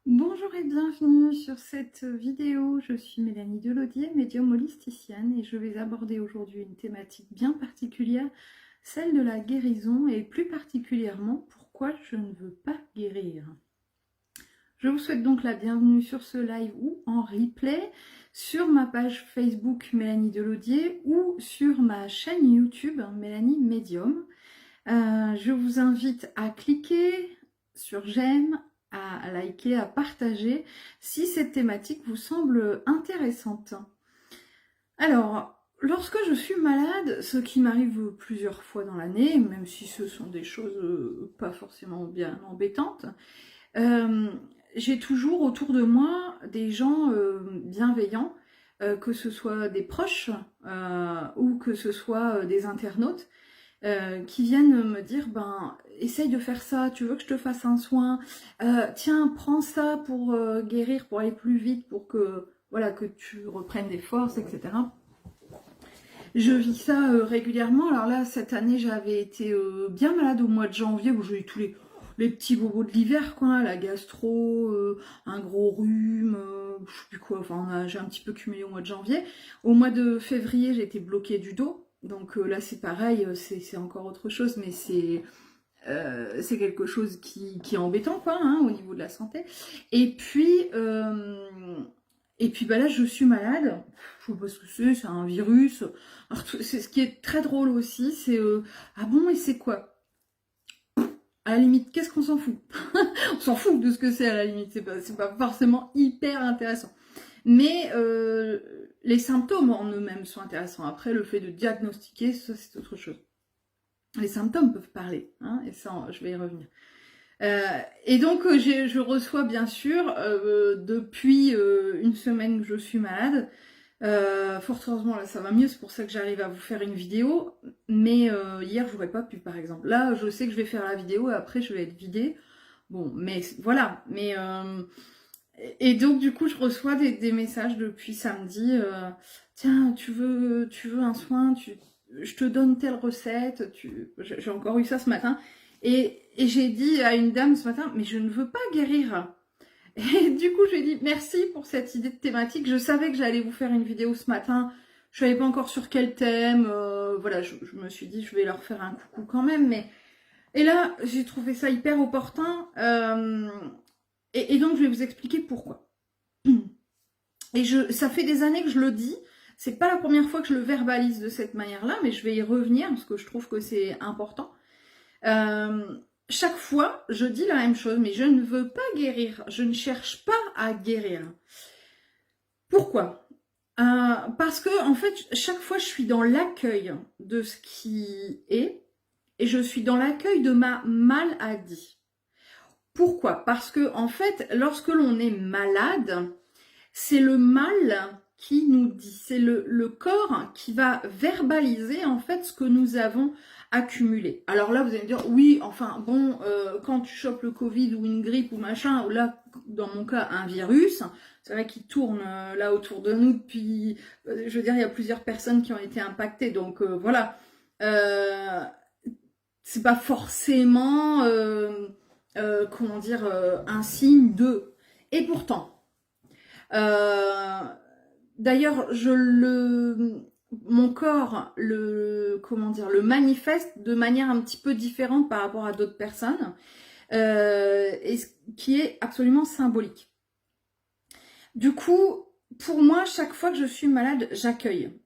Bonjour et bienvenue sur cette vidéo. Je suis Mélanie Delaudier, médium holisticienne, et je vais aborder aujourd'hui une thématique bien particulière, celle de la guérison, et plus particulièrement pourquoi je ne veux pas guérir. Je vous souhaite donc la bienvenue sur ce live ou en replay sur ma page Facebook Mélanie Delaudier ou sur ma chaîne YouTube Mélanie Médium. Je vous invite à cliquer sur j'aime, à liker, à partager si cette thématique vous semble intéressante. Alors, lorsque je suis malade, ce qui m'arrive plusieurs fois dans l'année, même si ce sont des choses pas forcément bien embêtantes, j'ai toujours autour de moi des gens bienveillants, que ce soit des proches ou que ce soit des internautes, qui viennent me dire, ben, essaye de faire ça, tu veux que je te fasse un soin, tiens, prends ça pour guérir, pour aller plus vite, pour que, voilà, que tu reprennes des forces, etc. Je vis ça régulièrement. Alors là, cette année, j'avais été bien malade au mois de janvier, où j'ai eu tous les petits bobos de l'hiver, quoi, la gastro, un gros rhume, je sais plus quoi, enfin, j'ai un petit peu cumulé au mois de janvier. Au mois de février, j'ai été bloquée du dos. Donc là, c'est pareil, c'est encore autre chose, mais c'est quelque chose qui est embêtant, quoi, hein, au niveau de la santé. Et puis, bah là, je suis malade. Je sais pas ce que c'est un virus. Alors, c'est ce qui est très drôle aussi, c'est ah bon, et c'est quoi? À la limite, qu'est-ce qu'on s'en fout? On s'en fout de ce que c'est à la limite, c'est pas forcément hyper intéressant. Mais les symptômes en eux-mêmes sont intéressants. Après, le fait de diagnostiquer, ça c'est autre chose. Les symptômes peuvent parler, hein, et ça, je vais y revenir. Et donc, je reçois bien sûr, depuis une semaine que je suis malade, fort heureusement, là, ça va mieux, c'est pour ça que j'arrive à vous faire une vidéo, mais hier, j'aurais pas pu, par exemple. Là, je sais que je vais faire la vidéo, et après, je vais être vidée. Bon, mais voilà, mais... et donc, du coup, je reçois des messages depuis samedi. Tiens, tu veux un soin, je te donne telle recette. J'ai encore eu ça ce matin. Et j'ai dit à une dame ce matin, mais je ne veux pas guérir. Et du coup, je lui ai dit merci pour cette idée de thématique. Je savais que j'allais vous faire une vidéo ce matin. Je ne savais pas encore sur quel thème. Voilà, je me suis dit, je vais leur faire un coucou quand même. Et là, j'ai trouvé ça hyper opportun. Et donc, je vais vous expliquer pourquoi. Et ça fait des années que je le dis. C'est pas la première fois que je le verbalise de cette manière-là, mais je vais y revenir parce que je trouve que c'est important. Chaque fois, je dis la même chose, mais je ne veux pas guérir. Je ne cherche pas à guérir. Pourquoi? Parce que, en fait, chaque fois, je suis dans l'accueil de ce qui est et je suis dans l'accueil de ma maladie. Pourquoi? Parce que, en fait, lorsque l'on est malade, c'est le mal qui nous dit, c'est le corps qui va verbaliser en fait ce que nous avons accumulé. Alors là, vous allez me dire, oui, enfin bon, quand tu chopes le Covid ou une grippe ou machin, ou là, dans mon cas, un virus, c'est vrai qu'il tourne là autour de nous depuis, je veux dire, il y a plusieurs personnes qui ont été impactées, donc voilà. C'est pas forcément, comment dire, un signe de... Et pourtant, d'ailleurs, mon corps le manifeste de manière un petit peu différente par rapport à d'autres personnes, et ce qui est absolument symbolique. Du coup, pour moi, chaque fois que je suis malade, j'accueille.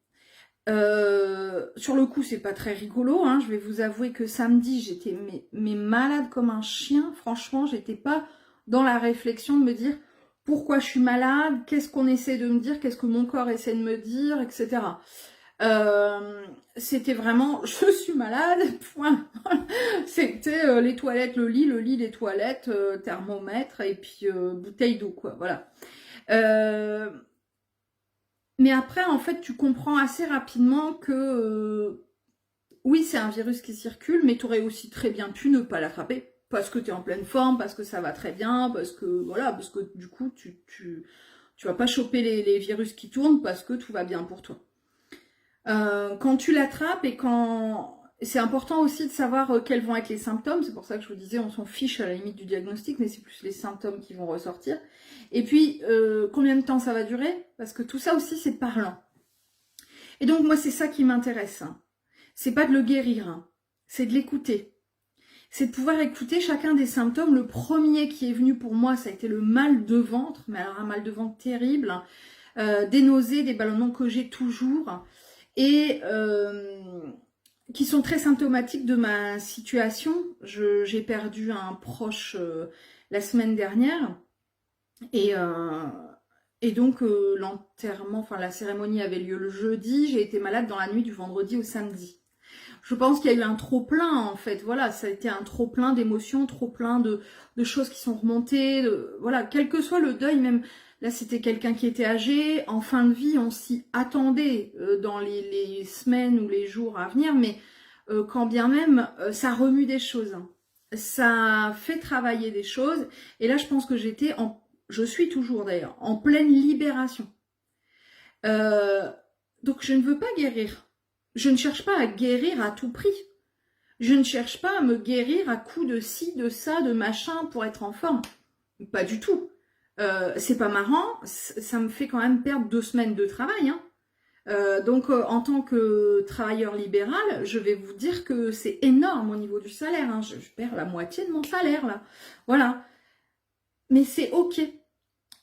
Sur le coup, c'est pas très rigolo, hein, je vais vous avouer que samedi, j'étais mais malade comme un chien. Franchement, j'étais pas dans la réflexion de me dire pourquoi je suis malade, qu'est-ce qu'on essaie de me dire, qu'est-ce que mon corps essaie de me dire, etc. C'était vraiment je suis malade, point. C'était les toilettes, le lit, les toilettes, thermomètre et puis bouteille d'eau, quoi, voilà. Mais après, en fait, tu comprends assez rapidement que oui, c'est un virus qui circule, mais tu aurais aussi très bien pu ne pas l'attraper parce que tu es en pleine forme, parce que ça va très bien, parce que voilà, parce que du coup, tu vas pas choper les virus qui tournent parce que tout va bien pour toi. Quand tu l'attrapes et quand c'est important aussi de savoir quels vont être les symptômes. C'est pour ça que je vous disais, on s'en fiche à la limite du diagnostic, mais c'est plus les symptômes qui vont ressortir. Et puis, combien de temps ça va durer? Parce que tout ça aussi, c'est parlant. Et donc, moi, c'est ça qui m'intéresse. C'est pas de le guérir, c'est de l'écouter. C'est de pouvoir écouter chacun des symptômes. Le premier qui est venu pour moi, ça a été le mal de ventre, mais alors un mal de ventre terrible, des nausées, des ballonnements que j'ai toujours, et qui sont très symptomatiques de ma situation. J'ai perdu un proche la semaine dernière, et donc l'enterrement, enfin la cérémonie avait lieu le jeudi, j'ai été malade dans la nuit du vendredi au samedi. Je pense qu'il y a eu un trop-plein, en fait. Voilà, ça a été un trop-plein d'émotions, trop-plein de choses qui sont remontées. Voilà, quel que soit le deuil, même là, c'était quelqu'un qui était âgé. En fin de vie, on s'y attendait dans les semaines ou les jours à venir. Mais quand bien même, ça remue des choses. Ça fait travailler des choses. Et là, je pense que je suis toujours d'ailleurs, en pleine libération. Donc, je ne veux pas guérir. Je ne cherche pas à guérir à tout prix. Je ne cherche pas à me guérir à coups de ci, de ça, de machin pour être en forme. Pas du tout. C'est pas marrant. Ça me fait quand même perdre 2 semaines de travail. Donc, en tant que travailleur libéral, je vais vous dire que c'est énorme au niveau du salaire. Je perds la moitié de mon salaire, là. Voilà. Mais c'est OK.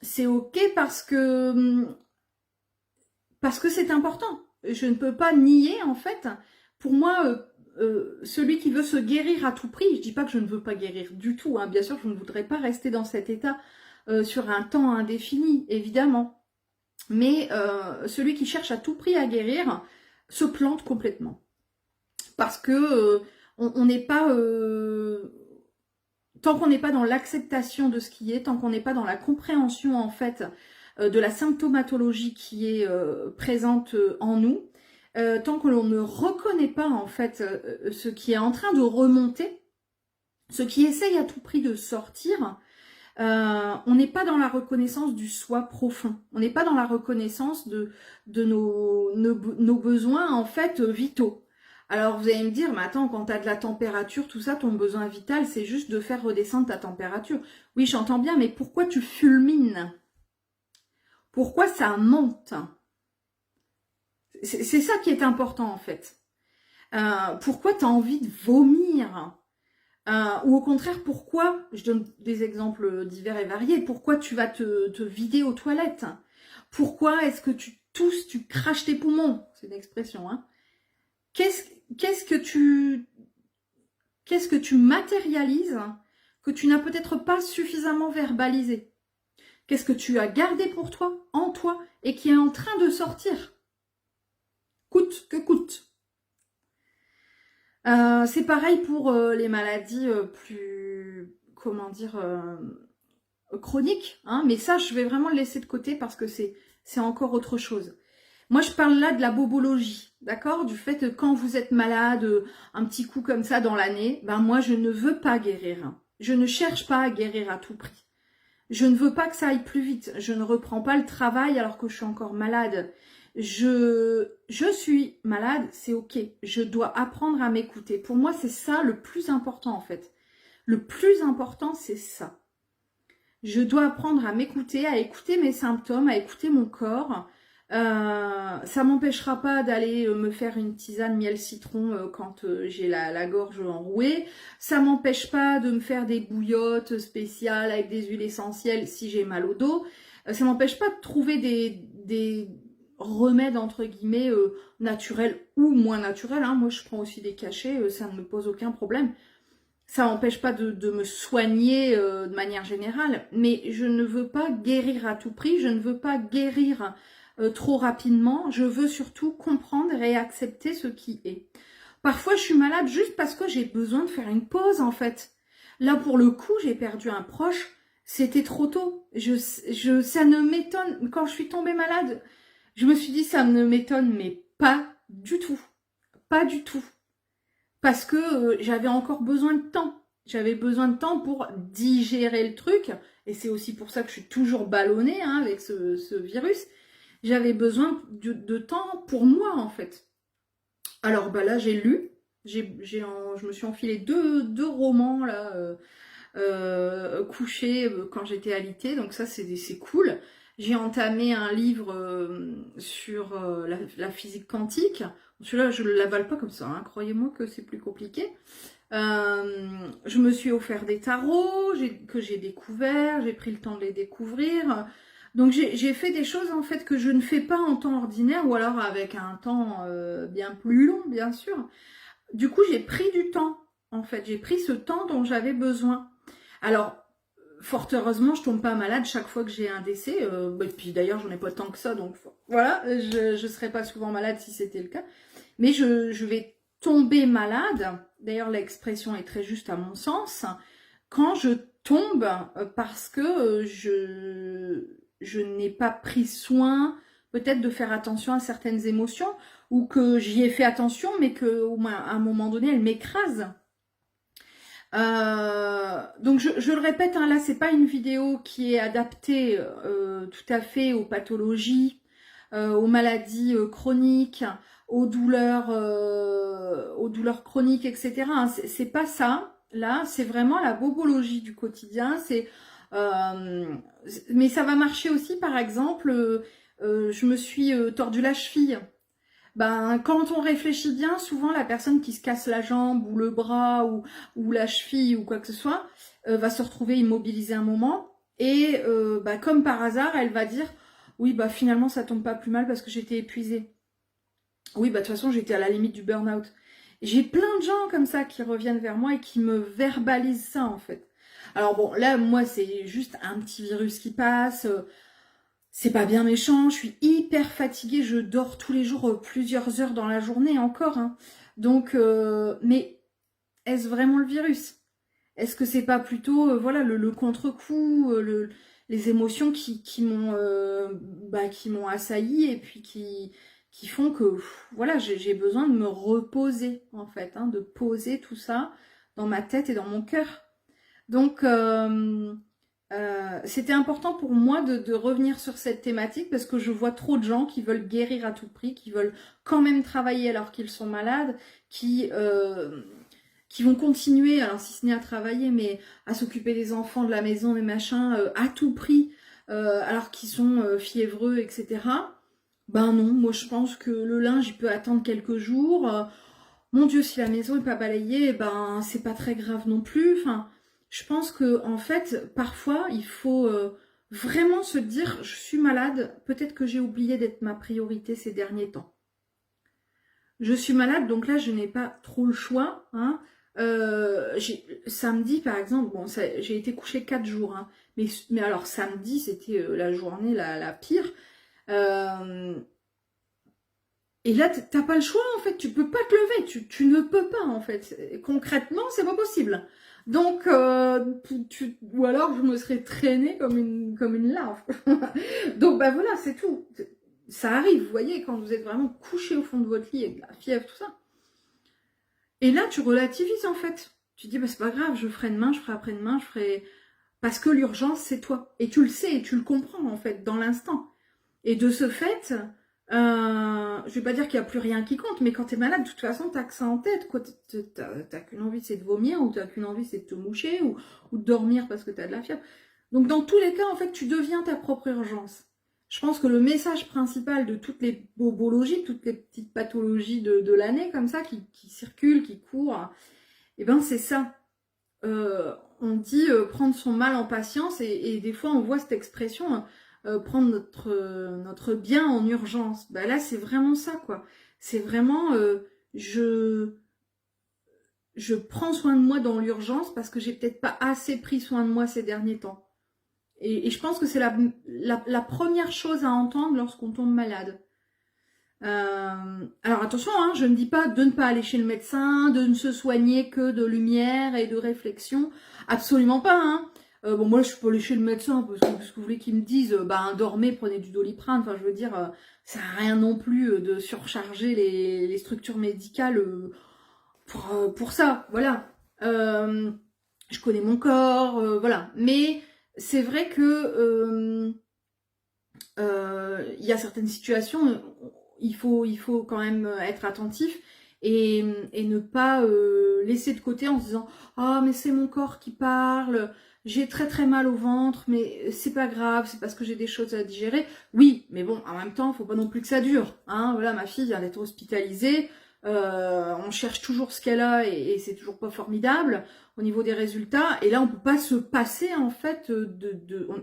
C'est OK parce que c'est important. Je ne peux pas nier, en fait, pour moi, celui qui veut se guérir à tout prix, je ne dis pas que je ne veux pas guérir du tout, bien sûr, je ne voudrais pas rester dans cet état sur un temps indéfini, évidemment. Mais celui qui cherche à tout prix à guérir se plante complètement. Parce que on n'est pas... tant qu'on n'est pas dans l'acceptation de ce qui est, tant qu'on n'est pas dans la compréhension, en fait, de la symptomatologie qui est présente en nous, tant que l'on ne reconnaît pas en fait ce qui est en train de remonter, ce qui essaye à tout prix de sortir, on n'est pas dans la reconnaissance du soi profond, on n'est pas dans la reconnaissance de nos besoins en fait vitaux. Alors vous allez me dire, mais attends, quand tu as de la température, tout ça, ton besoin vital, c'est juste de faire redescendre ta température. Oui, j'entends bien, mais pourquoi tu fulmines ? Pourquoi ça monte? C'est ça qui est important en fait. Pourquoi tu as envie de vomir? Ou au contraire, pourquoi, je donne des exemples divers et variés, pourquoi tu vas te vider aux toilettes? Pourquoi est-ce que tu tousses, tu craches tes poumons? C'est une expression, hein. Qu'est-ce que tu matérialises que tu n'as peut-être pas suffisamment verbalisé? Qu'est-ce que tu as gardé pour toi, en toi, et qui est en train de sortir? Coûte que coûte. C'est pareil pour les maladies plus, comment dire, chroniques. Mais ça, je vais vraiment le laisser de côté parce que c'est encore autre chose. Moi, je parle là de la bobologie, d'accord? Du fait que quand vous êtes malade, un petit coup comme ça dans l'année, moi, je ne veux pas guérir. Je ne cherche pas à guérir à tout prix. Je ne veux pas que ça aille plus vite. Je ne reprends pas le travail alors que je suis encore malade. Je suis malade, c'est OK. Je dois apprendre à m'écouter. Pour moi, c'est ça le plus important en fait. Le plus important, c'est ça. Je dois apprendre à m'écouter, à écouter mes symptômes, à écouter mon corps. Ça m'empêchera pas d'aller me faire une tisane miel citron quand j'ai la gorge enrouée. Ça m'empêche pas de me faire des bouillottes spéciales avec des huiles essentielles si j'ai mal au dos. Ça m'empêche pas de trouver des remèdes entre guillemets naturels ou moins naturels. Moi, je prends aussi des cachets, ça ne me pose aucun problème. Ça m'empêche pas de me soigner de manière générale, mais je ne veux pas guérir à tout prix. Je ne veux pas guérir trop rapidement, je veux surtout comprendre et accepter ce qui est. Parfois, je suis malade juste parce que j'ai besoin de faire une pause, en fait. Là, pour le coup, j'ai perdu un proche, c'était trop tôt. Ça ne m'étonne, quand je suis tombée malade, je me suis dit, ça ne m'étonne, mais pas du tout. Pas du tout. Parce que j'avais encore besoin de temps. J'avais besoin de temps pour digérer le truc, et c'est aussi pour ça que je suis toujours ballonnée avec ce virus. J'avais besoin de temps pour moi, en fait. Alors, là, j'ai lu Je me suis enfilé deux romans là, couchés quand j'étais alitée, donc ça c'est cool. J'ai entamé un livre sur la physique quantique. Celui-là, je ne l'avale pas comme ça, hein. Croyez-moi que c'est plus compliqué. Je me suis offert des tarots que j'ai découverts, j'ai pris le temps de les découvrir. Donc j'ai fait des choses en fait que je ne fais pas en temps ordinaire ou alors avec un temps bien plus long, bien sûr. Du coup, j'ai pris du temps, en fait. J'ai pris ce temps dont j'avais besoin. Alors, fort heureusement, je tombe pas malade chaque fois que j'ai un décès. Et puis d'ailleurs, j'en ai pas tant que ça, donc voilà, je serais pas souvent malade si c'était le cas. Mais je vais tomber malade. D'ailleurs, l'expression est très juste à mon sens. Quand je tombe parce que je n'ai pas pris soin, peut-être de faire attention à certaines émotions, ou que j'y ai fait attention, mais qu'à un moment donné, elle m'écrase. Donc je le répète, hein, là c'est pas une vidéo qui est adaptée tout à fait aux pathologies, aux maladies chroniques, aux douleurs chroniques, etc. Hein. C'est pas ça. Là, c'est vraiment la bobologie du quotidien. Mais ça va marcher aussi, par exemple, je me suis tordu la cheville. Ben, quand on réfléchit bien, souvent la personne qui se casse la jambe ou le bras ou la cheville ou quoi que ce soit va se retrouver immobilisée un moment et comme par hasard, elle va dire oui, bah finalement ça tombe pas plus mal parce que j'étais épuisée. Oui, bah de toute façon j'étais à la limite du burn-out. J'ai plein de gens comme ça qui reviennent vers moi et qui me verbalisent ça en fait. Alors bon, là moi c'est juste un petit virus qui passe. C'est pas bien méchant, je suis hyper fatiguée, je dors tous les jours plusieurs heures dans la journée encore. Hein. Donc, mais est-ce vraiment le virus? Est-ce que c'est pas plutôt voilà le contre-coup, les émotions qui m'ont assailli et puis qui font que voilà j'ai besoin de me reposer en fait, hein, de poser tout ça dans ma tête et dans mon cœur. Donc c'était important pour moi de revenir sur cette thématique parce que je vois trop de gens qui veulent guérir à tout prix, qui veulent quand même travailler alors qu'ils sont malades, qui vont continuer, alors si ce n'est à travailler, mais à s'occuper des enfants, de la maison, des machins, à tout prix, alors qu'ils sont fiévreux, etc. Ben non, moi je pense que le linge il peut attendre quelques jours. Mon Dieu, si la maison n'est pas balayée, ben c'est pas très grave non plus. Enfin, je pense que en fait, parfois, il faut vraiment se dire, je suis malade, peut-être que j'ai oublié d'être ma priorité ces derniers temps. Je suis malade, donc là, je n'ai pas trop le choix. Hein. Samedi, par exemple, bon, j'ai été couchée 4 jours. Hein, mais alors, samedi, c'était la journée la pire. Et là, t'as pas le choix, en fait. Tu peux pas te lever. Tu ne peux pas, en fait. Concrètement, c'est pas possible. Donc, ou alors je me serais traînée comme une larve. Donc, bah voilà, c'est tout. Ça arrive, vous voyez, quand vous êtes vraiment couché au fond de votre lit avec de la fièvre, tout ça. Et là, tu relativises, en fait. Tu dis, bah c'est pas grave, je ferai demain, je ferai après-demain, je ferai... Parce que l'urgence, c'est toi. Et tu le sais, et tu le comprends, en fait, dans l'instant. Et de ce fait... je vais pas dire qu'il n'y a plus rien qui compte, mais quand tu es malade, de toute façon, t'as que ça en tête. T'as qu'une envie, c'est de vomir, ou t'as qu'une envie, c'est de te moucher, ou de dormir parce que t'as de la fièvre. Donc, dans tous les cas, en fait, tu deviens ta propre urgence. Je pense que le message principal de toutes les bobologies, toutes les petites pathologies de l'année, comme ça, qui circulent, qui courent, et ben c'est ça. On dit prendre son mal en patience, et des fois, on voit cette expression... prendre notre bien en urgence. Bah là, c'est vraiment ça, quoi. C'est vraiment, je prends soin de moi dans l'urgence parce que j'ai peut-être pas assez pris soin de moi ces derniers temps. Et je pense que c'est la première chose à entendre lorsqu'on tombe malade. Alors attention, hein, je ne dis pas de ne pas aller chez le médecin, de ne se soigner que de lumière et de réflexion. Absolument pas, hein. Bon, moi, je suis pas allée chez le médecin parce que ce que vous voulez qu'ils me disent, dormez, prenez du Doliprane. Enfin, je veux dire, ça n'a rien non plus de surcharger les structures médicales pour ça. Voilà. Je connais mon corps, voilà. Mais c'est vrai que il y a certaines situations, il faut quand même être attentif. et ne pas laisser de côté en se disant « Ah, mais c'est mon corps qui parle, j'ai très très mal au ventre, mais c'est pas grave, c'est parce que j'ai des choses à digérer. » Oui, mais bon, en même temps, faut pas non plus que ça dure. Hein. Voilà, ma fille vient d'être hospitalisée, on cherche toujours ce qu'elle a et c'est toujours pas formidable au niveau des résultats. Et là, on peut pas se passer en fait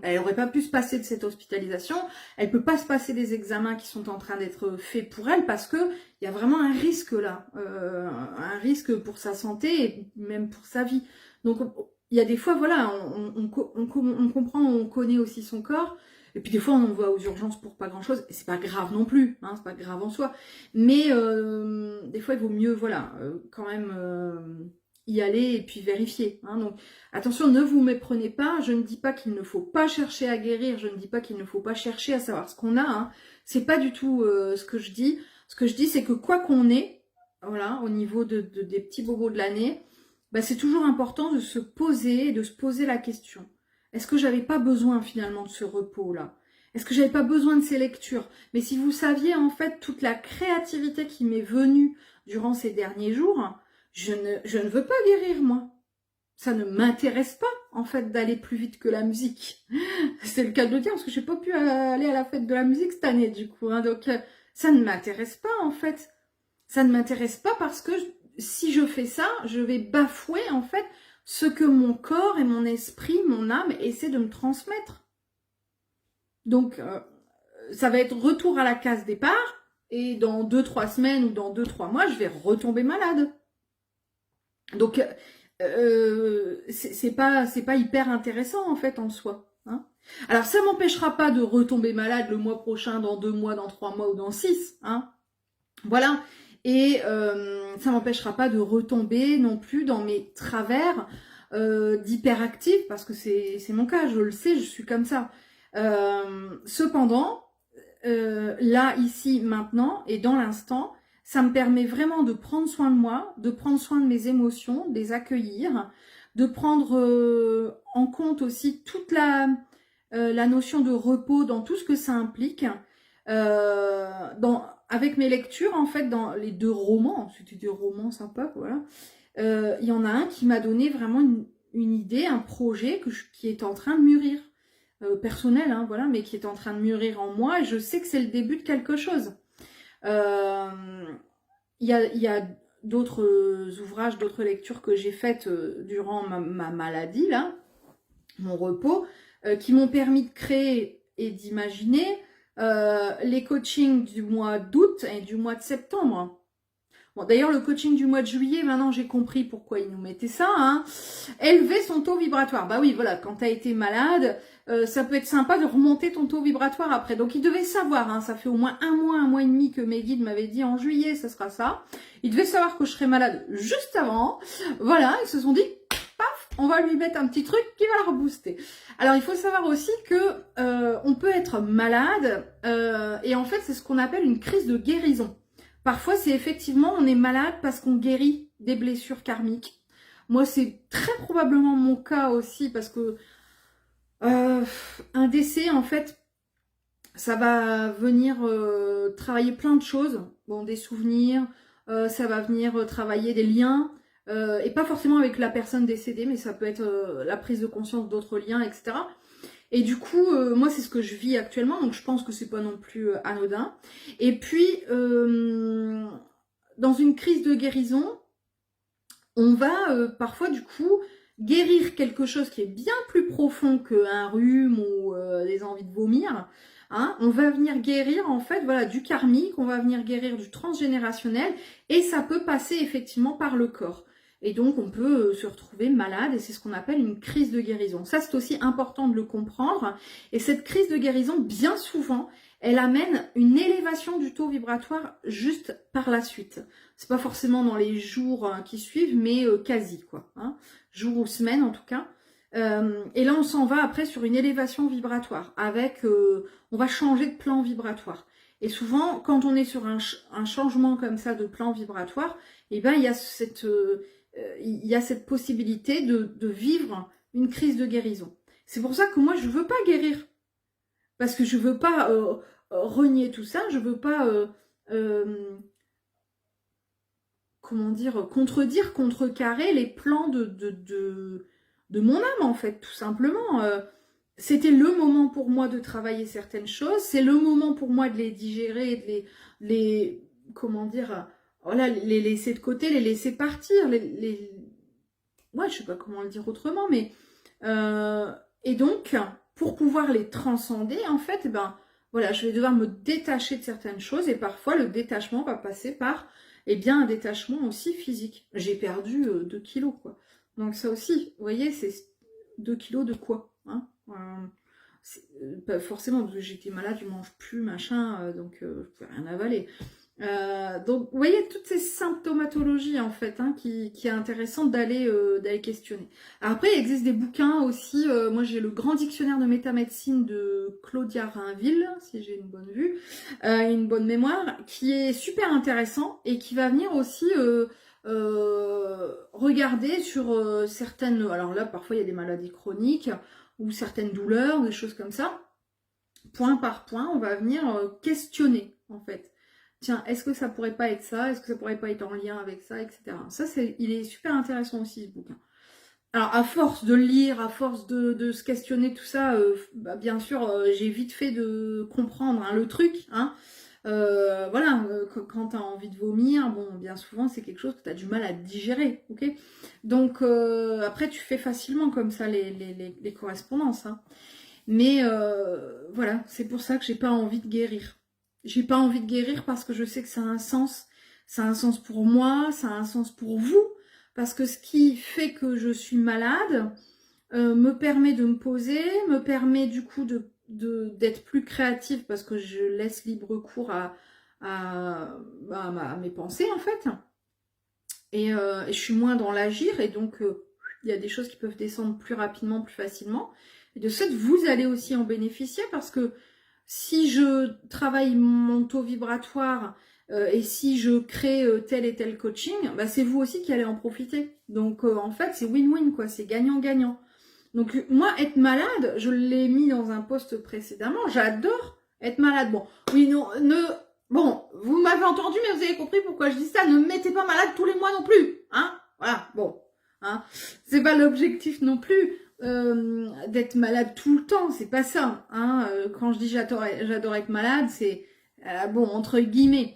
elle aurait pas pu se passer de cette hospitalisation. Elle peut pas se passer des examens qui sont en train d'être faits pour elle parce que il y a vraiment un risque là, un risque pour sa santé et même pour sa vie. Donc il y a des fois, voilà, on comprend, on connaît aussi son corps. Et puis des fois, on va aux urgences pour pas grand-chose. Et c'est pas grave non plus, hein, c'est pas grave en soi. Mais des fois, il vaut mieux, voilà, quand même y aller et puis vérifier. Hein. Donc attention, ne vous méprenez pas. Je ne dis pas qu'il ne faut pas chercher à guérir. Je ne dis pas qu'il ne faut pas chercher à savoir ce qu'on a. Hein. C'est pas du tout ce que je dis. Ce que je dis, c'est que quoi qu'on ait, voilà, au niveau des petits bobos de l'année, bah, c'est toujours important de se poser et de se poser la question. Est-ce que j'avais pas besoin finalement de ce repos-là? Est-ce que j'avais pas besoin de ces lectures? Mais si vous saviez en fait toute la créativité qui m'est venue durant ces derniers jours, je ne veux pas guérir moi. Ça ne m'intéresse pas en fait d'aller plus vite que la musique. C'est le cas de le dire parce que j'ai pas pu aller à la fête de la musique cette année du coup. Hein, donc ça ne m'intéresse pas en fait. Ça ne m'intéresse pas parce que si je fais ça, je vais bafouer en fait ce que mon corps et mon esprit, mon âme essaient de me transmettre. Donc, ça va être retour à la case départ, et dans 2-3 semaines ou dans 2-3 mois, je vais retomber malade. Donc, c'est pas hyper intéressant en fait en soi. Hein. Alors, ça m'empêchera pas de retomber malade le mois prochain, dans 2 mois, dans 3 mois ou dans 6. Hein. Voilà. Et ça m'empêchera pas de retomber non plus dans mes travers d'hyperactive, parce que c'est mon cas, je le sais, je suis comme ça. Cependant, là, ici, maintenant, et dans l'instant, ça me permet vraiment de prendre soin de moi, de prendre soin de mes émotions, de les accueillir, de prendre en compte aussi toute la notion de repos dans tout ce que ça implique. Avec mes lectures, en fait, dans les 2 romans, c'était des romans sympas, voilà, il y en a un qui m'a donné vraiment une idée, un projet qui est en train de mûrir, personnel, hein, voilà, mais qui est en train de mûrir en moi, et je sais que c'est le début de quelque chose. Il y a d'autres ouvrages, d'autres lectures que j'ai faites durant ma maladie, là, mon repos, qui m'ont permis de créer et d'imaginer les coachings du mois d'août et du mois de septembre. Bon, d'ailleurs, le coaching du mois de juillet, maintenant j'ai compris pourquoi ils nous mettaient ça. Hein. Élever son taux vibratoire. Bah oui, voilà, quand tu as été malade, ça peut être sympa de remonter ton taux vibratoire après. Donc ils devaient savoir, hein, ça fait au moins un mois et demi que mes guides m'avaient dit en juillet, ça sera ça. Ils devaient savoir que je serais malade juste avant. Voilà, ils se sont dit, paf, on va lui mettre un petit truc qui va la rebooster. Alors il faut savoir aussi que on peut être malade et en fait c'est ce qu'on appelle une crise de guérison. Parfois, c'est effectivement, on est malade parce qu'on guérit des blessures karmiques. Moi, c'est très probablement mon cas aussi parce que un décès, en fait, ça va venir travailler plein de choses. Bon, des souvenirs, ça va venir travailler des liens, et pas forcément avec la personne décédée, mais ça peut être la prise de conscience d'autres liens, etc. Et du coup, moi, c'est ce que je vis actuellement, donc je pense que c'est pas non plus anodin. Et puis, dans une crise de guérison, on va parfois, du coup, guérir quelque chose qui est bien plus profond qu'un rhume ou des envies de vomir. Hein. On va venir guérir, en fait, voilà, du karmique, on va venir guérir du transgénérationnel, et ça peut passer effectivement par le corps. Et donc, on peut se retrouver malade et c'est ce qu'on appelle une crise de guérison. Ça, c'est aussi important de le comprendre. Et cette crise de guérison, bien souvent, elle amène une élévation du taux vibratoire juste par la suite. C'est pas forcément dans les jours qui suivent, mais quasi, quoi. Hein, jours ou semaines, en tout cas. Et là, on s'en va après sur une élévation vibratoire. Avec, on va changer de plan vibratoire. Et souvent, quand on est sur un changement comme ça de plan vibratoire, eh ben, il y a cette possibilité de vivre une crise de guérison. C'est pour ça que moi, je ne veux pas guérir. Parce que je ne veux pas renier tout ça, je ne veux pas comment dire, contrecarrer les plans de mon âme, en fait, tout simplement. C'était le moment pour moi de travailler certaines choses, c'est le moment pour moi de les digérer, de les comment dire, voilà, les laisser de côté, les laisser partir, ouais, je sais pas comment le dire autrement, mais et donc, pour pouvoir les transcender, en fait, ben, voilà, je vais devoir me détacher de certaines choses, et parfois le détachement va passer par, eh bien, un détachement aussi physique. J'ai perdu 2 kilos, quoi. Donc ça aussi, vous voyez, c'est 2 kilos de quoi, hein, pas forcément, parce que j'étais malade, je mange plus, machin, donc je pouvais rien avaler. Donc, vous voyez, toutes ces symptomatologies, en fait, hein, qui est intéressant d'aller questionner. Alors après, il existe des bouquins aussi. Moi, j'ai le grand dictionnaire de métamédecine de Claudia Rainville, si j'ai une bonne vue, une bonne mémoire, qui est super intéressant et qui va venir aussi regarder sur certaines... Alors là, parfois, il y a des maladies chroniques ou certaines douleurs, des choses comme ça. Point par point, on va venir questionner, en fait. Tiens, est-ce que ça pourrait pas être ça? Est-ce que ça pourrait pas être en lien avec ça, etc. Ça, il est super intéressant aussi, ce bouquin. Alors, à force de le lire, à force de se questionner tout ça, bah, bien sûr, j'ai vite fait de comprendre hein, le truc. Hein. Voilà, quand tu as envie de vomir, bon, bien souvent, c'est quelque chose que tu as du mal à digérer, ok? Donc, après, tu fais facilement comme ça les correspondances. Hein. Mais voilà, c'est pour ça que j'ai pas envie de guérir. J'ai pas envie de guérir parce que je sais que ça a un sens. Ça a un sens pour moi, ça a un sens pour vous. Parce que ce qui fait que je suis malade me permet de me poser, me permet du coup d'être plus créative parce que je laisse libre cours à mes pensées en fait. Et je suis moins dans l'agir et donc il y a des choses qui peuvent descendre plus rapidement, plus facilement. Et de ce fait, vous allez aussi en bénéficier parce que si je travaille mon taux vibratoire et si je crée tel et tel coaching, bah c'est vous aussi qui allez en profiter. Donc en fait, c'est win-win, quoi, c'est gagnant-gagnant. Donc moi, être malade, je l'ai mis dans un post précédemment, j'adore être malade. Bon, oui, non, bon, vous m'avez entendu, mais vous avez compris pourquoi je dis ça, ne me mettez pas malade tous les mois non plus, hein, voilà, bon, hein, c'est pas l'objectif non plus. D'être malade tout le temps, c'est pas ça. Hein. Quand je dis j'adore être malade, c'est bon entre guillemets.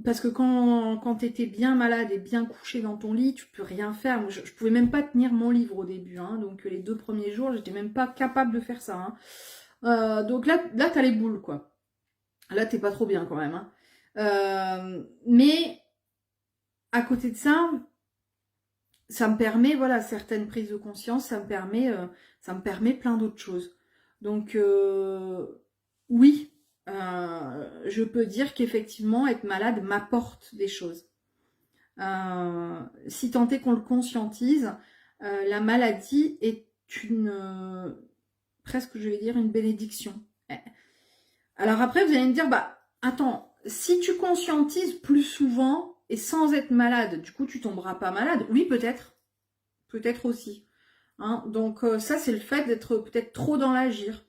Parce que quand t'étais bien malade et bien couché dans ton lit, tu peux rien faire. Moi, je pouvais même pas tenir mon livre au début. Hein. Donc les 2 premiers jours, j'étais même pas capable de faire ça. Hein. Donc là t'as les boules quoi. Là t'es pas trop bien quand même. Hein. Mais à côté de ça. Ça me permet, voilà, certaines prises de conscience, ça me permet plein d'autres choses. Donc, oui, je peux dire qu'effectivement, être malade m'apporte des choses. Si tant est qu'on le conscientise, la maladie est presque, je vais dire, une bénédiction. Alors après, vous allez me dire, bah, attends, si tu conscientises plus souvent, et sans être malade, du coup tu tomberas pas malade. Oui, peut-être. Peut-être aussi. Hein. Donc ça, c'est le fait d'être peut-être trop dans l'agir.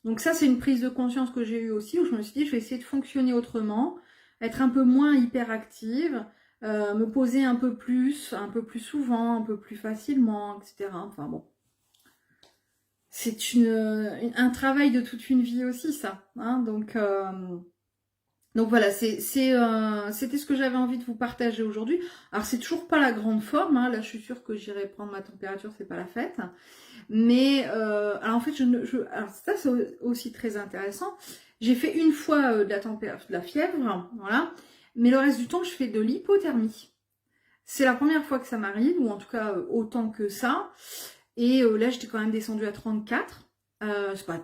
Donc ça, c'est une prise de conscience que j'ai eue aussi, où je me suis dit, je vais essayer de fonctionner autrement, être un peu moins hyperactive, me poser un peu plus souvent, un peu plus facilement, etc. Enfin bon. C'est un travail de toute une vie aussi, ça. Hein. Donc voilà, c'était ce que j'avais envie de vous partager aujourd'hui. Alors c'est toujours pas la grande forme, hein. Là je suis sûre que j'irai prendre ma température, c'est pas la fête. Mais alors en fait, alors ça c'est aussi très intéressant. J'ai fait une fois de la fièvre, voilà. Mais le reste du temps, je fais de l'hypothermie. C'est la première fois que ça m'arrive, ou en tout cas autant que ça. Et là j'étais quand même descendue à 34. C'est pas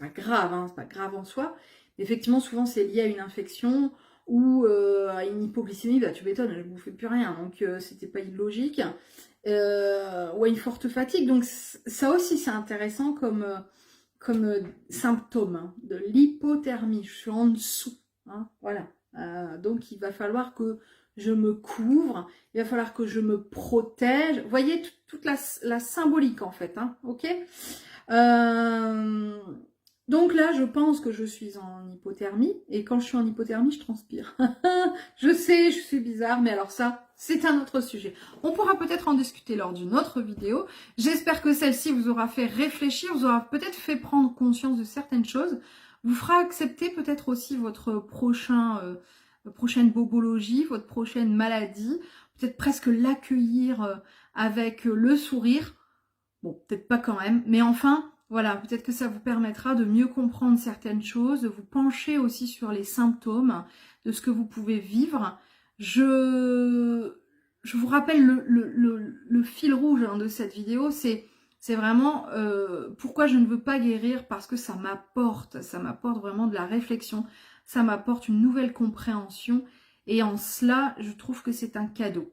grave, hein, c'est pas grave en soi. Effectivement, souvent, c'est lié à une infection ou à une hypoglycémie. Bah, tu m'étonnes, je ne bouffais plus rien, donc c'était pas illogique. Ou à une forte fatigue. Donc, ça aussi, c'est intéressant comme symptôme hein, de l'hypothermie. Je suis en dessous. Hein, voilà. Donc, il va falloir que je me couvre. Il va falloir que je me protège. Vous voyez toute la symbolique, en fait. Hein, ok Donc là, je pense que je suis en hypothermie, et quand je suis en hypothermie, je transpire. Je sais, je suis bizarre, mais alors ça, c'est un autre sujet. On pourra peut-être en discuter lors d'une autre vidéo. J'espère que celle-ci vous aura fait réfléchir, vous aura peut-être fait prendre conscience de certaines choses, vous fera accepter peut-être aussi votre prochaine bobologie, votre prochaine maladie, peut-être presque l'accueillir avec le sourire. Bon, peut-être pas quand même, mais enfin, voilà, peut-être que ça vous permettra de mieux comprendre certaines choses, de vous pencher aussi sur les symptômes de ce que vous pouvez vivre. Je vous rappelle le fil rouge de cette vidéo, c'est vraiment pourquoi je ne veux pas guérir, parce que ça m'apporte vraiment de la réflexion, ça m'apporte une nouvelle compréhension, et en cela, je trouve que c'est un cadeau.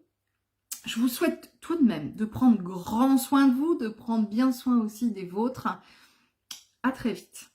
Je vous souhaite tout de même de prendre grand soin de vous, de prendre bien soin aussi des vôtres. À très vite.